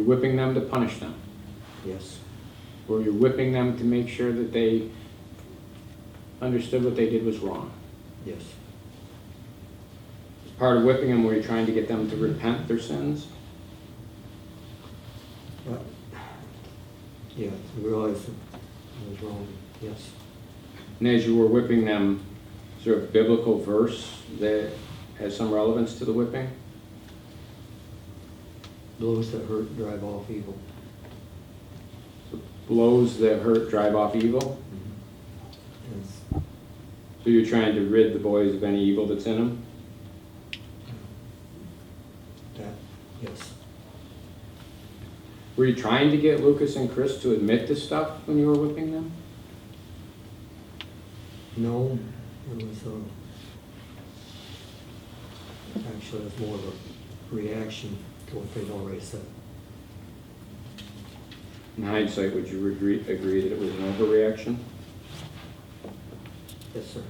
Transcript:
whipping them to punish them? Yes. Were you whipping them to make sure that they understood what they did was wrong? Yes. As part of whipping them, were you trying to get them to repent their sins? But, yeah, I realized I was wrong. Yes. And as you were whipping them, is there a biblical verse that has some relevance to the whipping? Blows that hurt drive off evil. Blows that hurt drive off evil? Yes. So you're trying to rid the boys of any evil that's in them? That, yes. Were you trying to get Lucas and Chris to admit to stuff when you were whipping them? No, it was, actually, it was more of a reaction to what they'd already said. In hindsight, would you agree that it was an overreaction? Yes, sir.